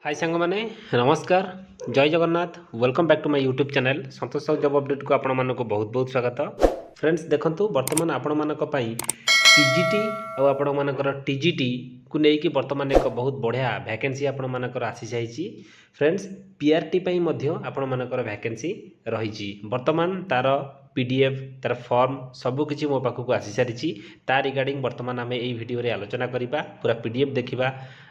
हाय सांग माने नमस्कार जय Jagannath welcome back to my YouTube channel Santosh Sahu job update को आपण मानक बहुत बहुत स्वागत। फ्रेंड्स देखंतु वर्तमान आपण मानक पई पीजीटी और आपण मानकर टीजीटी को लेकिन वर्तमान एक बहुत बढ़िया वैकेंसी आपण मानकर आसी जाइए। फ्रेंड्स पीआरटी पई मध्य आपण मानकर वैकेंसी रही वर्तमान तार पीडीएफ तार फॉर्म सबकि मो पाखक आसी सारी ता रिगार्डिंग वर्तमान आम यही भिडियो आलोचना करवा पूरा पीडीएफ देखा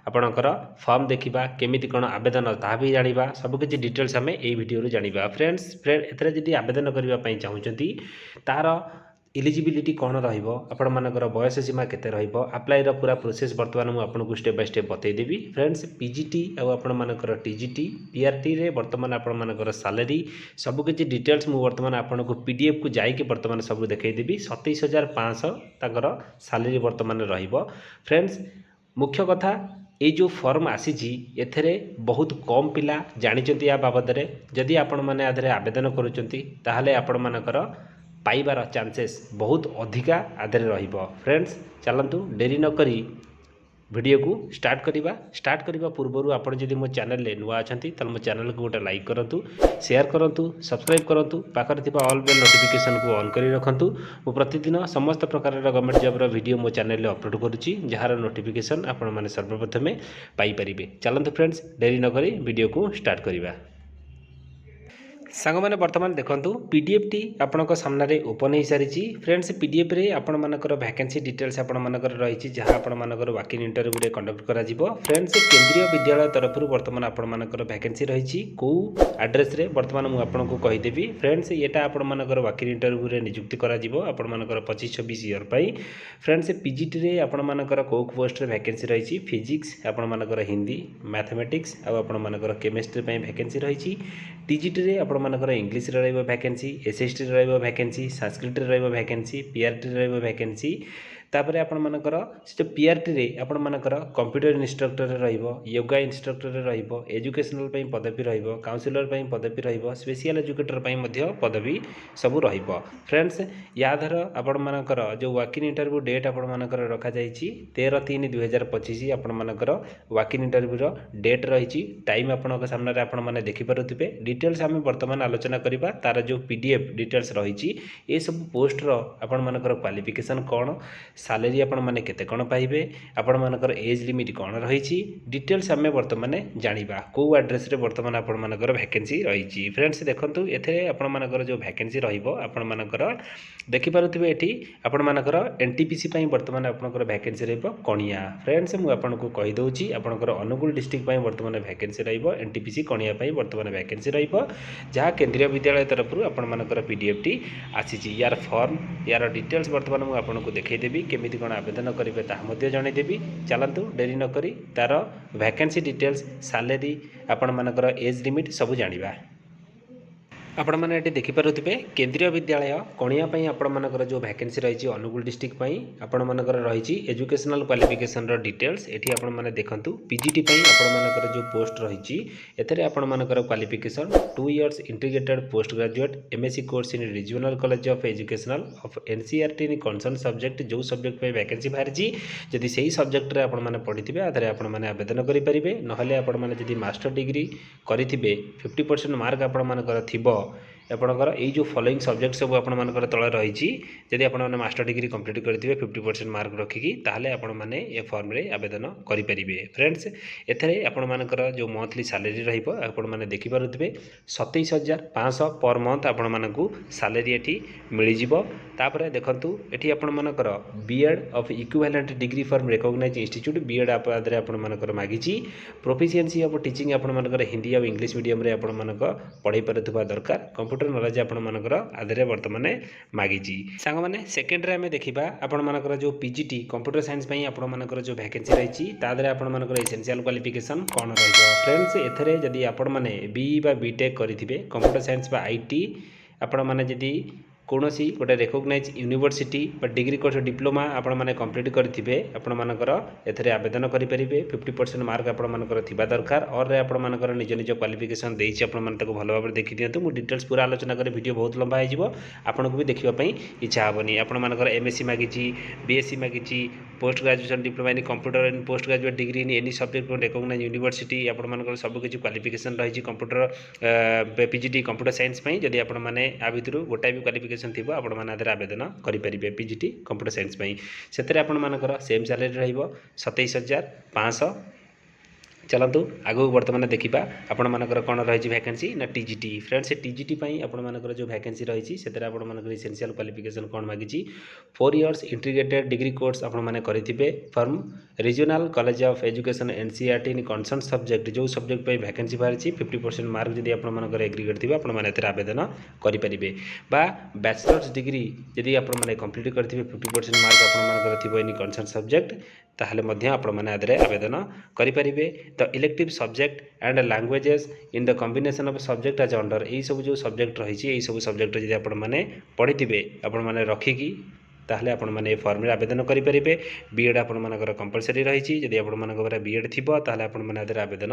आपणकर फॉर्म देखा केमी कौन आवेदन ता भी जाना सबकि डिटेल्स आम यही भिडियो जाना। फ्रेंड्स एथरे आवेदन करने चाहूँगी तार इलिजिबिलिटी कौन रहा मानकर बयस सीमा केते अप्लाईर पूरा प्रोसेस बर्तमान मुझे आपको स्टेप बाय स्टेप बतईदेवी। फ्रेंड्स पीजीटी और मानकर टीजीटी पीआरटी रे बर्तमान आपण मानकर सालेरी सबकि डिटेल्स मुझे बर्तमान आपको पीडीएफ को जाइए बर्तमान सब देखईदेवी 27,500 ताकर सालेरी बर्तमान रहिबो। फ्रेंड्स मुख्य कथा ये जो फॉर्म आसी एथेरे बहुत कम पिला जानिचंती या बाबद जदि आपण माने आधरे आवेदन करूचंती ताहले आपण मानकर पाइबार चांसेस बहुत अधिका आधरे रहिबो। फ्रेंड्स चलतु डेरी न करी वीडियो को स्टार्ट करने पूर्व आपड़ जदि मो चैनल नुआ अच्छा तो मो चैनल को गोटे लाइक करूँ शेयर करूँ सब्सक्राइब करूँ पाखे ऑल बेल नोटिफिकेशन को ऑन कर रखुँ। मु प्रतिदिन समस्त प्रकार गवर्नमेंट जॉब वीडियो मो चैनल अपलोड करुँची जार नोटिफिकेशन आपण मैंने सर्वप्रथमे पाइपर। चलते फ्रेंड्स डेरी न करी वीडियो को स्टार्ट करवा। सांग मैंने बर्तमान देखूँ पीडीएफ टी आपण सामने ओपन हो सारी। फ्रेंड्स पीडीएफ रे आपण मानकर वैकेंसी डिटेल्स आपण मानकर रही जहाँ आपण मानकर वाकिंग इंटरव्यू कंडक्ट करा जीवो। फ्रेंड्स केंद्रीय विद्यालय तरफ बर्तमान आपण मानकर वैकेंसी रही कौ एड्रेस रे बर्तमान मुझे आपको कहीदेवी। फ्रेंड्स यहाँ आपण मानकर वाकिंग इंटरव्यू रे नियुक्ति करा जीवो आपण मानकर 25-26 ईयर पाई। फ्रेंड्स पीजीटी रे आपण मानकर कौ पोस्ट रे वैकेंसी रही फिजिक्स आपण मानकर हिंदी मैथमेटिक्स और आपण मानकर केमिस्ट्री पे वैकेंसी रही। टीजीटी रे आपण मानकर इंग्लिश रे रहइबो वैकेंसी एसएसटी रे रहइबो वैकेंसी संस्कृत रे रहइबो वैकेंसी पीआरटी रे रहइबो वैकेंसी तापर आपण मानकर से जो पीआरटी रे आपण मानकर कंप्यूटर इंस्ट्रक्टर रे रहइबो योगा इंस्ट्रक्टर रे रहइबो एजुकेशनल पई पदवी रहइबो काउंसलर पई पदवी रहइबो स्पेशल एजुकेटर पई मध्य पदवी सब रहइबो। फ्रेंड्स याधर आपण मानकर जो वाकिंग इंटरव्यू डेट आपण मानकर रखा जाईची 13/3/2025 आपण मानकर वाकिंग इंटरव्यू रो डेट रही टाइम आपण सामने आपण माने देखि पारुथिबे। डिटेल्स आम वर्तमान आलोचना करबा तार जो पीडीएफ डिटेल्स रही ये सब पोस्ट रो आपण मानकर क्वालिफिकेशन कौन सालेरी आपण माने केते कौन पाइबे आपण मानकर एज लिमिट कौन रही डिटेल्स आम वर्तमान जानिबा को एड्रेस रे वर्तमान आपण मानकर वैकेंसी रही। फ्रेंड्स देखंतु एथे आपण मानकर जो वैकेंसी रहिबो आपण मानकर देखि पारुथिबे एठी आपण मानकर एनटीपीसी पई वर्तमान आपनकर वैकेंसी रहिबो कणिया। फ्रेंड्स मु आपनको कहि दउची आपनकर अनुगुल डिस्ट्रिक्ट पई वर्तमान वैकेंसी रहिबो एनटीपीसी कणिया पई वर्तमान वैकेंसी रहिबो जहाँ केंद्रीय विद्यालय तरफ आपण मानकर पीडीएफ टी आसी यार फॉर्म यार डिटेल्स वर्तमान मुझे आपको देखईदेवी केमी कौन आवेदन करेंगे ताहा जनईदेवी। चलतु डेरी नक तार वैकेंसी डिटेल्स सालेरी आपण मानकर एज लिमिट सब जानिबा। आपण मैंने ये देखिपे केंद्रीय विद्यालय कणिया आपण मानकर जो वैकेंसी रही अनुगुल डिस्ट्रिक्ट आपण मानकर रही एजुकेशनल क्वालिफिकेशन डिटेल्स ये आपण मैंने देखंतु पीजीटी आपण मानकर जो पोस्ट रही एथरे आपण मानकर qualification 2 years integrated post graduate MSc course in regional college of educational of NCERT in concern subject जो सब्जेक्ट पे वैकेंसी बाहरी जदि सही सब्जेक्ट रे आपण माने पढ़िथिबे आधरे आपण माने आवेदन करि परिबे नहले आपण माने जदि मास्टर डिग्री करिथिबे 50% मार्क आपण मानकर थिबो आपणकर यही जो फॉलोइंग सब्जेक्ट सब आपण मानकर तले रही जदि आपण माने मास्टर डिग्री कंप्लीट करिथिबे 50% मार्क रखिकी ताहले आपण माने ए फॉर्म रे आवेदन करि परिबे। फ्रेंड्स एथरे आपण मानकर जो मंथली सैलरी रहिबो आपण माने देखि पारुथिबे 27,500 पर मंथ आपण मानकू सैलरी एठी मिलि जिवो। तापरे देखंतु एठी आपण मानकर BEd of equivalent degree from recognised institute BEd आदरे आपण मानकर मागिची प्रोफिशिएंसी ऑफ टीचिंग आपण मानकर हिंदी और इंग्लिश मीडियम रे आपण मानक पढ़ाई पारुथबा दरकार कंप्यूटर नॉलेज आपण मानकर आधरे वर्तमान मागिची। सांग माने सेकेंड रे हमें देखिबा आपण मानकर जो पीजीटी कंप्यूटर साइंस पई आपण मानकर जो वैकेंसी रही तादरे आपण मानकर एसेंशियल क्वालिफिकेशन कौन रहिबो। फ्रेंड्स एथरे जदि आपण माने बीई बा बीटेक करिथिबे कंप्यूटर साइंस बा आईटी आपण माने जदि कौन सी गोटे recognize university degree course diploma आपण मैंने कंप्लीट करेंगे आपंकर एथे आवेदन करेंगे 50% मार्क आपर थिबा दरकार और आपर निज निज क्वालिफिकेशन देती भल भाव देखी दिंतु मुझे डिटेल्स पूरा आलोचना करें वीडियो बहुत लंबा हो आपन को भी देखापी इच्छा हेनी आपर एमएससी मागी बीएससी मागी post graduation diploma in computer in post graduate degree in any subject recognise university आपर सबकि क्वालिफिकेशन रही कंप्यूटर पीजीटी कंप्यूटर साइंस जदि आपण मैंने आ भितर गोटाए भी क्वालिफिकेशन थी आपण मैंने आवेदन करेंगे पीजीटी कंप्यूटर साइंस से आपर सेम सैलरी रही 27,500। चलतु आगू बर्तमान देखा आपण मानकर कौन रही वैकेंसी ना टीजीटी फ्रेंड्स टीजीटी आपण मानकर जो वैकेंसी रही से इसेंशियल क्वालिफिकेशन कौन मागी 4 इयर्स इंटीग्रेटेड डिग्री कोर्स आपण मैंने करेंगे from regional college of education NCERT in concern subject जो सब्जेक्ट पे वैकेंसी बाहरी 50% मार्क जब आप एग्रीगेट थी आपने आवेदन करेंगे बैचलर्स डिग्री जदि आप कंप्लीट करेंगे 50% मार्क आप इन कंसर्न सब्जेक्ट ताहले मध्य आपण मैंने आवेदन करेंगे the elective subject and languages in the combination of subject as under यही सब जो सब्जेक्ट रही यही सब सब्जेक्ट जब आपण मैंने पढ़ी थे आपण मैंने रखिकी ताहले आपण मैंने फॉर्म रे आवेदन करेंगे बीएड आपण मानकर कंपलसरी रही जदि आपण मानकर बीएड थी ताहले आपण मैंने आवेदन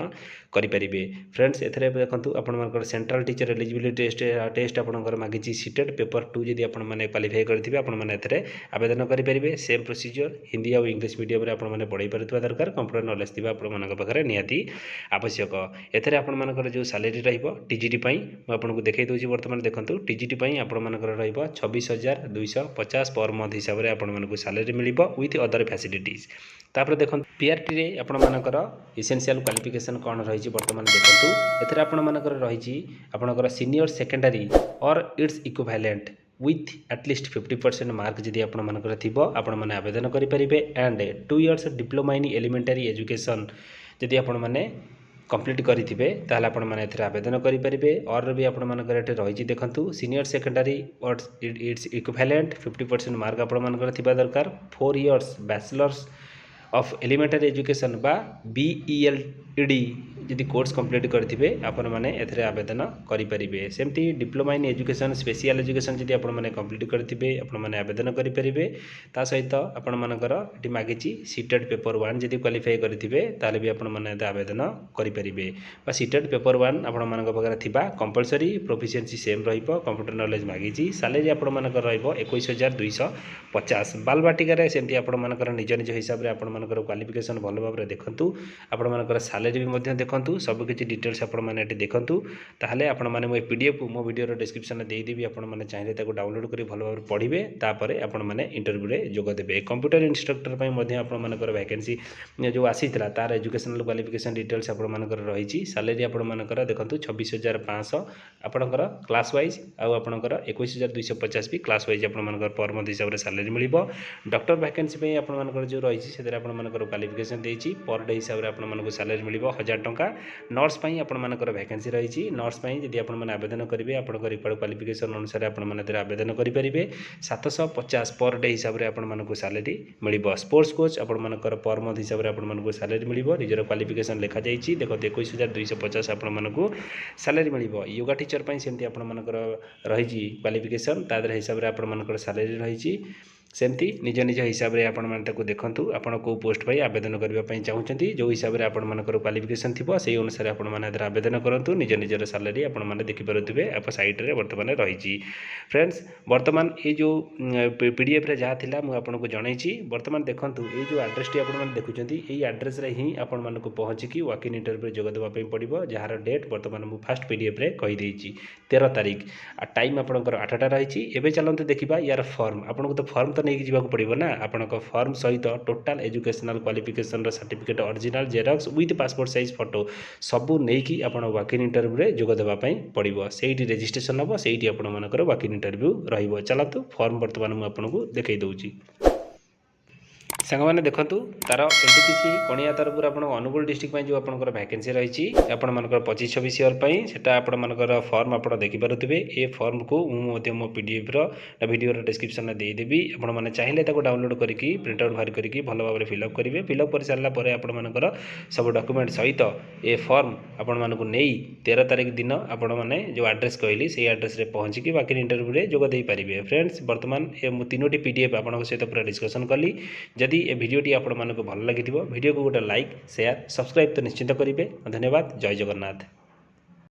करेंगे फ्रेंड्स एथरे देखंतु आपण मानकर सेंट्रल टीचर एलिजिबिलिटी टेस्ट आपणकर मागी सीटेड पेपर 2 जदि आपण मैंने क्वालिफाई करथिबे आपण मैंने एथरे आवेदन करेंगे सेम प्रोसीजर हिंदी और इंग्लिश मीडियम रे आपण मैंने पढ़ाई पारुवा दरकार कंप्यूटर नॉलेज थिबा आपण मानक पाखरे निहाती आवश्यक एथरे आपण मानकर जो सैलरी रहिबो टीजीटी पई म आपन को देखाई दोची वर्तमान देखंतु टीजीटी पई आपण मानकर रहिबो 26,250 पर मंथ हिसाब से आपको salary mill with other facilities तापर देखो पीआरटी रे आपण मानकर इसेंशियल क्वालिफिकेशन कौन रही बर्तमान देखो एथरे आपण मानकर रही आपणकर सीनियर सेकेंडरी और its equivalent with at least 50% mark जदि आपण मानकर थिबो आपण माने आवेदन करेंगे and 2 years diploma in elementary education जदि आपण माने कंप्लीट करेंगे ताहले आपण माने एथरे आवेदन करेंगे और भी आपण मानकर एटे रही देखंतु सीनियर सेकेंडरी और इट्स इक्विवेलेंट 50% मार्क आपण मानकर थिबा दरकार 4 years bachelors of elementary education बा बीईएलटी जदि कोर्स कंप्लीट करेंगे आपण माने एथरे आवेदन करेंगे सेमती diploma in education special education जदि आपण माने कंप्लीट करेंगे आपण माने आवेदन करेंगे ता सहित आपण मानकर एटी मागी सीटेड पेपर 1 जदि क्वालिफाई करेंगे ताले भी आपण माने आवेदन करेंगे बा सीटेड पेपर 1 आपण मानक पाखरे थिबा कंपलसरी प्रोफिशिएंसी सेम रहिबो कंप्यूटर नॉलेज मागी सैलरी आपण मानकर रहिबो 21,250 बालबाटिका सेमती आपण मानकर निज निज हिसाब रे आपण मानकर क्वालिफिकेशन भल भाव देखंतु आपण मानकर सैलरी भी मध्य देखंतु सब किछि डिटेल्स आपण माने एटी देखंतु ताहले आपण माने मो पीडीएफ मो वीडियो रो डिस्क्रिप्शन में देई देबी आपण माने चाहिए ताको डाउनलोड करी भल भाव पढ़िबे तापरे आपण माने इंटरव्यू रे जोग देबे कंप्यूटर इंस्ट्रक्टर पई मध्य आपण मानकर वैकेंसी जो आसीतला तार एजुकेशनल क्वालिफिकेशन डिटेल्स आपण मानकर रही सैलरी आपण मानकर देखंतु 26,500 आपणकर क्लास वाइज आ आपणकर 21,250 भी क्लास वाइज आपण मानकर पर मंथ हिसाब रे सैलरी मिलिबो डॉक्टर वैकेंसी पई आपण मानकर जो रही से आपण मानकर क्वालिफिकेशन देछि पर डे हिसाब रे आपण मानकर सैलरी मिलिबो 1,000 टंका नर्स पई आपण मानकर वैकेंसी रही नर्स पई जदि आपण माने आवेदन करेंगे आपनकर रिक्वायर्ड क्वालिफिकेशन अनुसार आपण माने आवेदन करेंगे 750 पर डे हिसाब रे आपण मानकर सैलरी मिलिबो स्पोर्ट्स कोच आपण मानकर पर मंथ हिसाब रे आपण मानकर सैलरी मिलिबो निजर क्वालिफिकेशन लिखा जाइछि देखो 21,250 आपण मानकर सैलरी मिलिबो योगा टीचर पई सेमती आपण मानकर रही क्वालिफिकेशन तादर हिसाब रे आपण मानकर सैलरी रही सेमती निज निज हिसाब से आपण माने ताको देखंतु आपण को पोस्ट पाई आवेदन करबा पई चाहुचंती जो हिसाब से आपण मानकर क्वालिफिकेशन थिबो सेही अनुसार आपण माने आवेदन करंतु निज निजर सैलरी आपण माने देखि परथुबे आप साइट रे वर्तमान रही फ्रेंड्स वर्तमान ये जो पीडीएफ रे जहा थिला मु आपण को जणाइछि वर्तमान देखंतु ये जो एड्रेस टी आपण माने देखुचंती एई एड्रेस रे ही आपण माने को पहुंची कि वॉक इन इंटरव्यू रे जोग देबा पई पड़िबो जहार डेट वर्तमान मु फर्स्ट पीडीएफ रे कहि देइछि 13 तारिख आ टाइम आपणकर 8टा रही एबे चलंतु देखिबा यार फॉर्म आपण को तो फॉर्म तो नहीं जावाक पड़ो ना आपण फॉर्म सहित total educational qualification certificate original xerox with passport size photo सबू नहीं आपण वॉक इन इंटरव्यू रे जोग देबा पई पड़िबो सेठी रजिस्ट्रेशन हम सेठी आपण मानकर वॉक इन इंटरव्यू रहिबो चलतु फॉर्म वर्तमान मु आपन को देखै दउची ସାଙ୍ଗମାନେ ଦେଖନ୍ତୁ ତାର ଏନ୍ଟିପିସି କଣିଆ ତରଫରୁ ଆପଣଙ୍କ ଅନୁଗୁଳ ଡିଷ୍ଟ୍ରିକ୍ଟ ପାଇଁ ଯେଉଁ ଆପଣଙ୍କର ଭ୍ୟାକେନ୍ସି ରହିଛି ଆପଣମାନଙ୍କର 25-26 ଇୟର ପାଇଁ ସେଟା ଆପଣମାନଙ୍କର ଫର୍ମ ଆପଣ ଦେଖିପାରୁଥିବେ। ଏ ଫର୍ମକୁ ମୁଁ ମଧ୍ୟ ମୋ ପିଡିଏଫ୍ର ଭିଡ଼ିଓର ଡେସ୍କ୍ରିପସନ୍ରେ ଦେଇଦେବି। ଆପଣମାନେ ଚାହିଁଲେ ତାକୁ ଡାଉନଲୋଡ଼ କରିକି ପ୍ରିଣ୍ଟ ଆଉଟ୍ ବାହାର କରିକି ଭଲ ଭାବରେ ଫିଲ୍ଅପ୍ କରିବେ। ଫିଲ୍ଅପ୍ କରିସାରିଲା ପରେ ଆପଣମାନଙ୍କର ସବୁ ଡକ୍ୟୁମେଣ୍ଟ ସହିତ ଏ ଫର୍ମ ଆପଣମାନଙ୍କୁ ନେଇ 13 ତାରିଖ ଦିନ ଆପଣମାନେ ଯେଉଁ ଆଡ୍ରେସ୍ କହିଲି ସେଇ ଆଡ୍ରେସ୍ରେ ପହଞ୍ଚିକି ବାକି ଇଣ୍ଟରଭ୍ୟୁରେ ଯୋଗ ଦେଇପାରିବେ। ଫ୍ରେଣ୍ଡସ୍ ବର୍ତ୍ତମାନ ମୁଁ 3ଟି ପିଡିଏଫ୍ ଆପଣଙ୍କ ସହିତ ପୁରା ଡିସ୍କସନ୍ କଲି। ଯଦି ଏ ଭିଡ଼ିଓଟି ଆପଣମାନଙ୍କୁ ଭଲ ଲାଗିଥିବ ଭିଡ଼ିଓକୁ ଗୋଟେ ଲାଇକ୍ ସେୟାର ସବସ୍କ୍ରାଇବ୍ ତ ନିଶ୍ଚିତ କରିବେ। ଧନ୍ୟବାଦ। ଜୟ ଜଗନ୍ନାଥ।